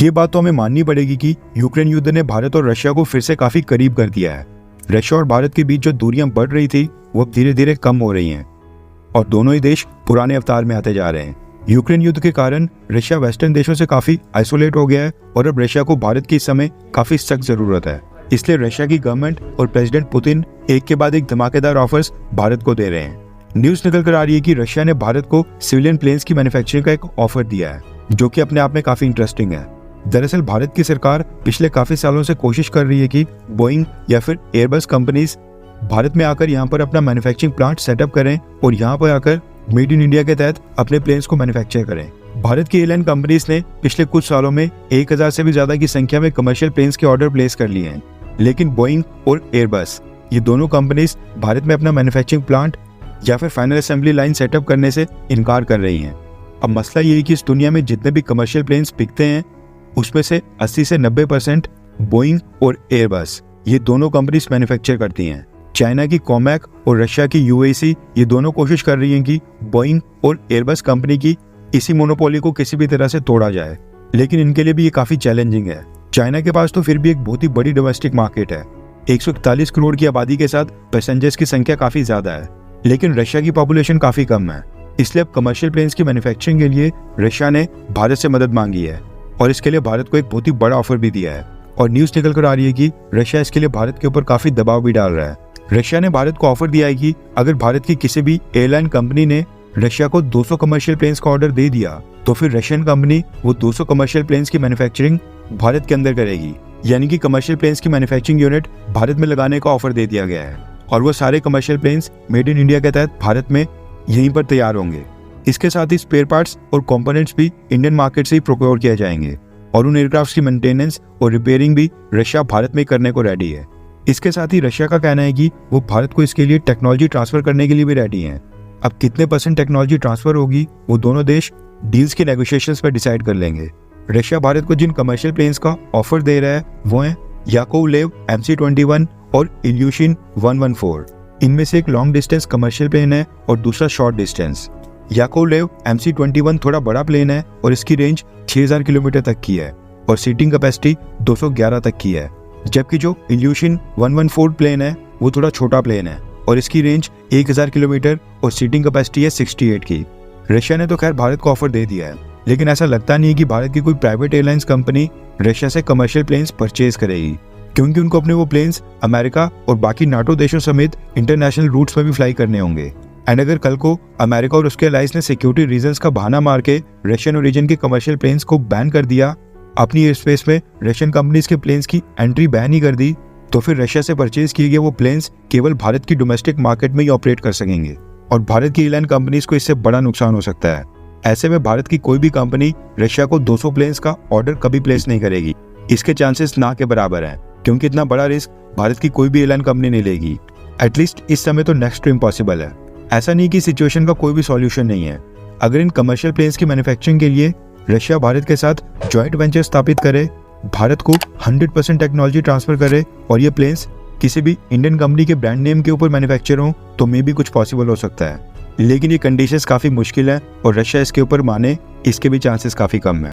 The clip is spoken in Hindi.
ये बात तो हमें माननी पड़ेगी कि यूक्रेन युद्ध ने भारत और रशिया को फिर से काफी करीब कर दिया है। रशिया और भारत के बीच जो दूरियां बढ़ रही थी वो अब धीरे धीरे कम हो रही हैं और दोनों ही देश पुराने अवतार में आते जा रहे हैं। यूक्रेन युद्ध के कारण रशिया वेस्टर्न देशों से काफी आइसोलेट हो गया है और अब रशिया को भारत की इस समय काफी सख्त जरूरत है। इसलिए रशिया की गवर्नमेंट और प्रेसिडेंट पुतिन एक के बाद एक धमाकेदार ऑफर्स भारत को दे रहे हैं। न्यूज निकल कर आ रही है कि रशिया ने भारत को सिविलियन प्लेन्स की मैन्युफैक्चरिंग का एक ऑफर दिया है, जो कि अपने आप में काफी इंटरेस्टिंग है। दरअसल भारत की सरकार पिछले काफी सालों से कोशिश कर रही है कि बोइंग या फिर एयरबस कंपनीज भारत में आकर यहाँ पर अपना मैन्युफैक्चरिंग प्लांट सेटअप करें और यहाँ पर आकर मेड इन इंडिया के तहत अपने प्लेन्स को मैन्युफैक्चर करें। भारत की एयरलाइन कंपनीज ने पिछले कुछ सालों में 1000 से भी ज्यादा की संख्या में कमर्शियल प्लेन्स के ऑर्डर प्लेस कर लिए हैं, लेकिन बोइंग और एयरबस ये दोनों कंपनीज भारत में अपना मैन्युफैक्चरिंग प्लांट या फिर फाइनल असेंबली लाइन सेटअप करने से इनकार कर रही हैं। अब मसला ये है कि इस दुनिया में जितने भी कमर्शियल प्लेन्स बिकते हैं उसमें से 80 से 90% बोइंग और एयरबस ये दोनों कंपनीज मैन्युफैक्चर करती हैं। चाइना की कॉमैक और रशिया की यूएसी ये दोनों कोशिश कर रही हैं कि बोइंग और एयरबस कंपनी की इसी मोनोपोली को किसी भी तरह से तोड़ा जाए, लेकिन इनके लिए भी ये काफी चैलेंजिंग है। चाइना के पास तो फिर भी एक बहुत ही बड़ी डोमेस्टिक मार्केट है। 141 करोड़ की आबादी के साथ पैसेंजर्स की संख्या काफी ज्यादा है, लेकिन रशिया की पॉपुलेशन काफी कम है। इसलिए अब कमर्शियल प्लेन्स की मैन्युफैक्चरिंग के लिए रशिया ने भारत से मदद मांगी है और इसके लिए भारत को एक बहुत ही बड़ा ऑफर भी दिया है। और न्यूज निकल कर आ रही है कि रशिया इसके लिए भारत के ऊपर काफी दबाव भी डाल रहा है। रशिया ने भारत को ऑफर दिया है कि अगर भारत की किसी भी एयरलाइन कंपनी ने रशिया को 200 कमर्शियल प्लेन्स का ऑर्डर दे दिया तो फिर रशियन कंपनी वो 200 कमर्शियल प्लेन्स की मैन्युफैक्चरिंग भारत के अंदर करेगी, यानी कि कमर्शियल प्लेन्स की मैन्युफैक्चरिंग यूनिट भारत में लगाने का ऑफर दे दिया गया है और वो सारे commercial planes made in India के तहत भारत में यहीं पर तैयार होंगे। इसके साथ ही स्पेयर पार्ट्स और कंपोनेंट्स भी इंडियन मार्केट से ही प्रोक्योर किए जाएंगे और उन एयरक्राफ्ट की मेंटेनेंस और रिपेयरिंग भी रशिया भारत में करने को रेडी है। इसके साथ ही रशिया का कहना है कि वो भारत को इसके लिए टेक्नोलॉजी ट्रांसफर करने के लिए भी रेडी हैं। अब कितने % टेक्नोलॉजी ट्रांसफर होगी वो दोनों देश डील्स के नेगोशिएशंस पर डिसाइड कर लेंगे। रशिया भारत को जिन कमर्शियल प्लेन्स का ऑफर दे रहा है वो हैं याकोवलेव MC-21 और इल्यूशिन 114। इनमें से एक लॉन्ग डिस्टेंस कमर्शियल प्लेन है और दूसरा शॉर्ट डिस्टेंस। याकोवलेव MC-21 थोड़ा बड़ा प्लेन है और इसकी रेंज 6000 किलोमीटर तक की है और सीटिंग कैपेसिटी 211 तक की है, जबकि जो इल्यूशिन 114 प्लेन है वो थोड़ा छोटा प्लेन है और इसकी रेंज 1000 किलोमीटर और सीटिंग कैपेसिटी है 68 की। रशिया ने तो खैर भारत को ऑफर दे दिया है, लेकिन ऐसा लगता नहीं है कि भारत की कोई प्राइवेट एयरलाइंस कंपनी रशिया से कमर्शियल प्लेन्स परचेज करेगी, क्योंकि उनको अपने वो प्लेन्स अमेरिका और बाकी नाटो देशों समेत इंटरनेशनल रूट्स में भी फ्लाई करने होंगे। एंड अगर कल को अमेरिका और उसके अलाइंस ने सिक्योरिटी रीजंस का बहाना मार के रशियन ओरिजिन के कमर्शियल प्लेन्स को बैन कर दिया, अपनी एयर स्पेस में रशियन कंपनीज के प्लेन्स की एंट्री बैन ही कर दी, तो फिर रशिया से परचेज किए गए वो प्लेन्स केवल भारत की डोमेस्टिक मार्केट में ही ऑपरेट कर सकेंगे और भारत की एयरलाइन कंपनीज को इससे बड़ा नुकसान हो सकता है। ऐसे में भारत की कोई भी कंपनी रशिया को 200 प्लेन्स का ऑर्डर कभी प्लेस नहीं करेगी। इसके चांसेस ना के बराबर हैं, क्योंकि इतना बड़ा रिस्क भारत की कोई भी एयरलाइन कंपनी नहीं लेगी। एटलीस्ट इस समय तो नेक्स्ट टू इम्पॉसिबल है। ऐसा नहीं कि सिचुएशन का कोई भी सॉल्यूशन नहीं है। अगर इन कमर्शियल प्लेन्स की मैन्युफैक्चरिंग के लिए रशिया भारत के साथ जॉइंट वेंचर स्थापित करे, भारत को 100% टेक्नोलॉजी ट्रांसफर करे और ये प्लेन्स किसी भी इंडियन कंपनी के ब्रांड नेम के ऊपर मैन्युफैक्चर हो, तो मे भी कुछ पॉसिबल हो सकता है। लेकिन ये कंडीशंस काफी मुश्किल है और रशिया इसके ऊपर माने इसके भी चांसेस काफी कम है।